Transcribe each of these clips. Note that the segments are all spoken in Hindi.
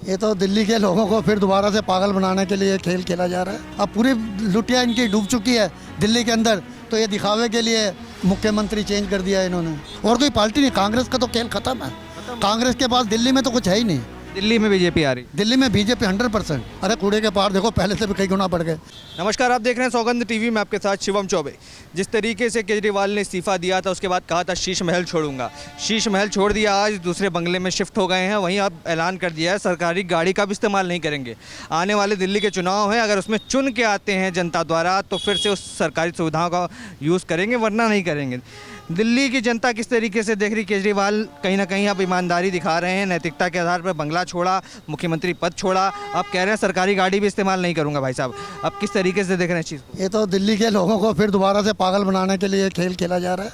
ये तो दिल्ली के लोगों को फिर दोबारा से पागल बनाने के लिए खेल खेला जा रहा है। अब पूरी लुटिया इनकी डूब चुकी है दिल्ली के अंदर, तो ये दिखावे के लिए मुख्यमंत्री चेंज कर दिया है इन्होंने। और कोई पार्टी नहीं, कांग्रेस का तो खेल खत्म है। कांग्रेस के पास दिल्ली में तो कुछ है ही नहीं। दिल्ली में बीजेपी आ रही। दिल्ली में बीजेपी 100%। अरे कूड़े के पार देखो, पहले से भी कई गुना बढ़ गए। नमस्कार, आप देख रहे हैं सौगंध टीवी में आपके साथ शिवम चौबे। जिस तरीके से केजरीवाल ने इस्तीफा दिया था, उसके बाद कहा था शीश महल छोड़ूंगा, शीश महल छोड़ दिया, आज दूसरे बंगले में शिफ्ट हो गए हैं। वहीं अब ऐलान कर दिया है सरकारी गाड़ी का भी इस्तेमाल नहीं करेंगे। आने वाले दिल्ली के चुनाव हैं, अगर उसमें चुन के आते हैं जनता द्वारा तो फिर से उस सरकारी सुविधाओं का यूज़ करेंगे, वरना नहीं करेंगे। दिल्ली की जनता किस तरीके से देख रही, केजरीवाल कहीं ना कहीं अब ईमानदारी दिखा रहे हैं, नैतिकता के आधार पर बंगला छोड़ा, मुख्यमंत्री पद छोड़ा, अब कह रहे हैं सरकारी गाड़ी भी इस्तेमाल नहीं करूंगा। भाई साहब, अब किस तरीके से देख रहे हैं चीज़ को? ये तो दिल्ली के लोगों को फिर दोबारा से पागल बनाने के लिए खेल खेला जा रहा है।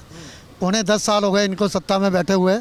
पौने 10 साल हो गए इनको सत्ता में बैठे हुए।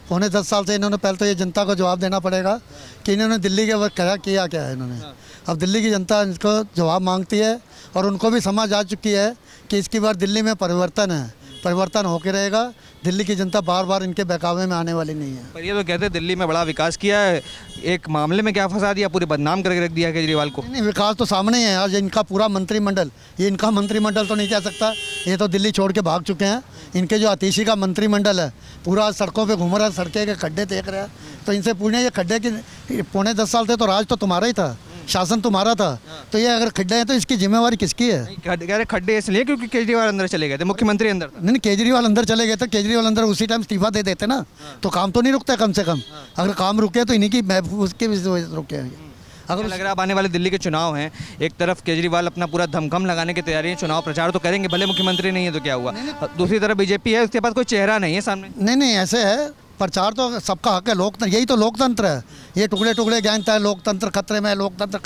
पौने 10 साल से इन्होंने, पहले तो ये जनता को जवाब देना पड़ेगा कि इन्होंने दिल्ली के वक्त किया क्या है इन्होंने। अब दिल्ली की जनता इसको जवाब मांगती है और उनको भी समझ आ चुकी है कि इसकी बार दिल्ली में परिवर्तन है, परिवर्तन होकर रहेगा। दिल्ली की जनता बार बार इनके बहकावे में आने वाली नहीं है। पर ये तो कहते हैं दिल्ली में बड़ा विकास किया है, एक मामले में क्या फंसा दिया, पूरे बदनाम करके रख दिया केजरीवाल को। नहीं, विकास तो सामने ही है। आज इनका पूरा मंत्रिमंडल, ये इनका मंत्रिमंडल तो नहीं कह सकता, ये तो दिल्ली छोड़ के भाग चुके हैं। इनके जो अतीशी का मंत्रिमंडल है पूरा सड़कों पे घूम रहा है, सड़कें के खड्डे देख रहा है। तो इनसे पूछने, ये खड्डे की पौने 10 साल से तो राज तो तुम्हारा ही था, शासन तुम्हारा था, तो ये अगर खड्डे हैं तो इसकी जिम्मेवारी किसकी है? कह रहे खड्डे इसलिए क्योंकि केजरीवाल अंदर चले गए थे, मुख्यमंत्री अंदर था। नहीं, केजरीवाल अंदर चले गए थे। केजरीवाल अंदर उसी टाइम इस्तीफा दे देते ना, तो काम तो नहीं रुकता कम से कम। अगर काम रुके तो इन्हीं की उसके वजह से रुके हैं। अगर लग रहा है अब आने वाले दिल्ली के चुनाव हैं, एक तरफ केजरीवाल अपना पूरा धमखम लगाने की तैयारी है, चुनाव प्रचार तो करेंगे, भले मुख्यमंत्री नहीं है तो क्या हुआ। दूसरी तरफ बीजेपी है, उसके पास कोई चेहरा नहीं है सामने। नहीं, ऐसे है, प्रचार तो सबका हक है, लोकतंत्र, यही तो लोकतंत्र है। ये टुकड़े टुकड़े ज्ञानता है, लोकतंत्र खतरे में, लोकतंत्र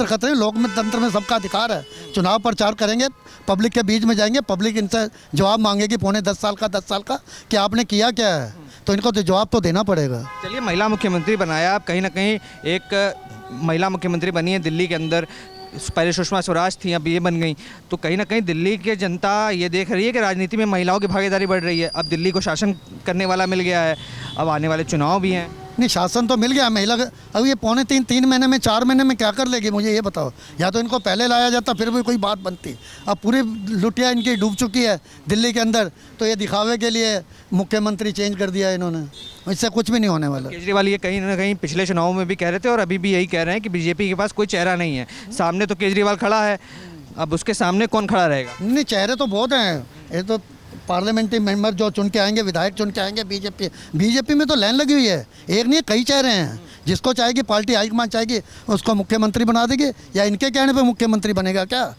खतरे में, लोकतंत्र में सबका अधिकार है। चुनाव प्रचार करेंगे, पब्लिक के बीच में जाएंगे, पब्लिक इनसे जवाब मांगेगी पौने 10 साल का कि आपने किया क्या है, तो इनको तो जवाब तो देना पड़ेगा। चलिए, महिला मुख्यमंत्री बनाया, आप कहीं ना कहीं एक महिला मुख्यमंत्री बनी है दिल्ली के अंदर। पहले सुषमा स्वराज थी, अब ये बन गई, तो कहीं ना कहीं दिल्ली की जनता ये देख रही है कि राजनीति में महिलाओं की भागीदारी बढ़ रही है। अब दिल्ली को शासन करने वाला मिल गया है, अब आने वाले चुनाव भी हैं। नहीं, शासन तो मिल गया महिला। अब ये पौने 3 महीने में, 4 महीने में क्या कर लेगी, मुझे ये बताओ। या तो इनको पहले लाया जाता फिर भी कोई बात बनती। अब पूरी लुटिया इनकी डूब चुकी है दिल्ली के अंदर, तो ये दिखावे के लिए मुख्यमंत्री चेंज कर दिया है इन्होंने। इससे कुछ भी नहीं होने वाला। केजरीवाल ये कहीं ना कहीं पिछले चुनाव में भी कह रहे थे और अभी भी यही कह रहे हैं कि बीजेपी के पास कोई चेहरा नहीं है। सामने तो केजरीवाल खड़ा है, अब उसके सामने कौन खड़ा रहेगा? नहीं, चेहरे तो बहुत हैं। ये तो पार्लियामेंट्री मेंबर जो चुन के आएंगे, विधायक चुन के आएंगे। बीजेपी में तो लाइन लगी हुई है, एक नहीं कई चेहरे हैं। जिसको चाहेगी पार्टी हाईकमान चाहेगी उसको मुख्यमंत्री बना देगी, या इनके कहने पे मुख्यमंत्री बनेगा क्या?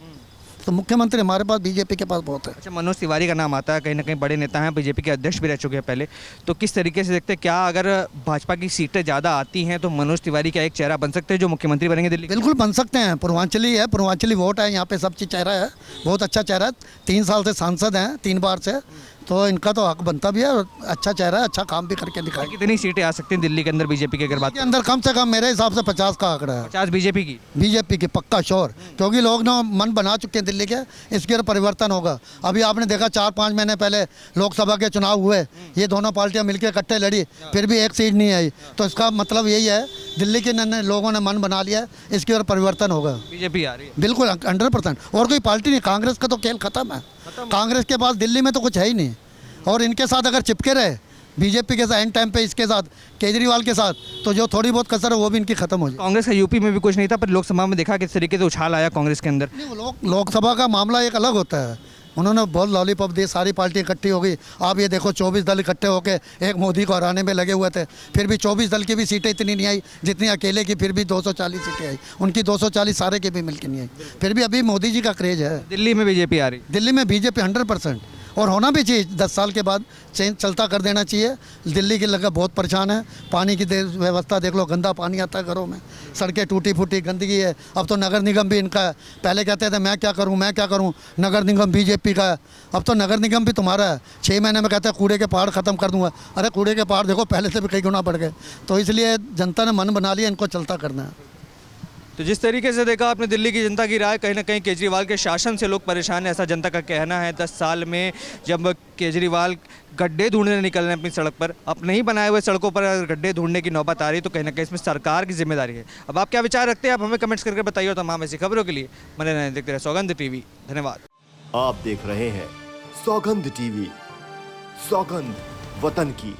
तो मुख्यमंत्री हमारे पास, बीजेपी के पास बहुत है। अच्छा, मनोज तिवारी का नाम आता है, कहीं ना कहीं बड़े नेता हैं, बीजेपी के अध्यक्ष भी रह चुके हैं पहले, तो किस तरीके से देखते हैं, क्या अगर भाजपा की सीटें ज़्यादा आती हैं तो मनोज तिवारी का एक चेहरा बन सकते हैं जो मुख्यमंत्री बनेंगे दिल्ली? बिल्कुल बन सकते हैं। पूर्वांचली है, पूर्वांचली वोट है, यहाँ पे सब चीज़ चेहरा है, बहुत अच्छा चेहरा है। 3 साल से सांसद हैं, 3 बार से, तो इनका तो हक बनता भी है। अच्छा चेहरा है, अच्छा काम भी करके दिखाएगा। कितनी सीटें आ सकती हैं दिल्ली के अंदर बीजेपी की अगर बात? के अंदर कम से कम मेरे हिसाब से 50 का आंकड़ा है। 50 बीजेपी की पक्का श्योर, क्योंकि लोग ना मन बना चुके हैं दिल्ली के, इसके अंदर परिवर्तन होगा। अभी आपने देखा 4-5 महीने पहले लोकसभा के चुनाव हुए, ये दोनों पार्टियां मिलकर इकट्ठे लड़ी, फिर भी एक सीट नहीं आई। तो इसका मतलब यही है, दिल्ली के लोगों ने मन बना लिया है, इसके अंदर परिवर्तन होगा। बीजेपी आ रही है बिल्कुल 100%। और कोई पार्टी नहीं, कांग्रेस का तो खेल खत्म है। कांग्रेस के पास दिल्ली में तो कुछ है ही नहीं। और इनके साथ अगर चिपके रहे बीजेपी के साथ एंड टाइम पे, इसके साथ केजरीवाल के साथ, तो जो थोड़ी बहुत कसर है वो भी इनकी खत्म हो जाए। कांग्रेस का यूपी में भी कुछ नहीं था, पर लोकसभा में देखा किस तरीके से उछाल आया कांग्रेस के अंदर। नहीं, वो लोकसभा का मामला एक अलग होता है। उन्होंने बहुत लॉलीपॉप दी, सारी पार्टी इकट्ठी हो गई। आप ये देखो 24 दल इकट्ठे होकर एक मोदी को हराने में लगे हुए थे, फिर भी 24 दल की भी सीटें इतनी नहीं आई जितनी अकेले की, फिर भी 240 सीटें आई। उनकी 240 सारे की भी मिलकर नहीं आई, फिर भी अभी मोदी जी का क्रेज है। दिल्ली में बीजेपी आ रही, दिल्ली में बीजेपी 100%, और होना भी चाहिए। 10 साल के बाद चेंज चलता कर देना चाहिए। दिल्ली की लगा बहुत परेशान है, पानी की व्यवस्था देख लो, गंदा पानी आता है घरों में, सड़कें टूटी फूटी, गंदगी है। अब तो नगर निगम भी इनका है। पहले कहते थे मैं क्या करूं, नगर निगम बीजेपी का है, अब तो नगर निगम भी तुम्हारा है। 6 महीने में कहते हैं कूड़े के पहाड़ ख़त्म कर दूंगा। अरे कूड़े के पहाड़ देखो पहले से भी कई गुना बढ़ गए। तो इसलिए जनता ने मन बना लिया, इनको चलता करना है। तो जिस तरीके से देखा आपने दिल्ली की जनता की राय, कहीं ना कहीं केजरीवाल के शासन से लोग परेशान हैं, ऐसा जनता का कहना है। 10 साल में जब केजरीवाल गड्ढे ढूंढने निकल रहे हैं अपनी सड़क पर, अपने ही बनाए हुए सड़कों पर अगर गड्ढे ढूंढने की नौबत आ रही है तो कहीं ना कहीं इसमें सरकार की जिम्मेदारी है। अब आप क्या विचार रखते हैं, आप हमें कमेंट्स करके बताइए। तमाम ऐसी खबरों के लिए बने रहें, देखते रहे सौगंध टीवी। धन्यवाद। आप देख रहे हैं सौगंध टीवी, सौगंध वतन की।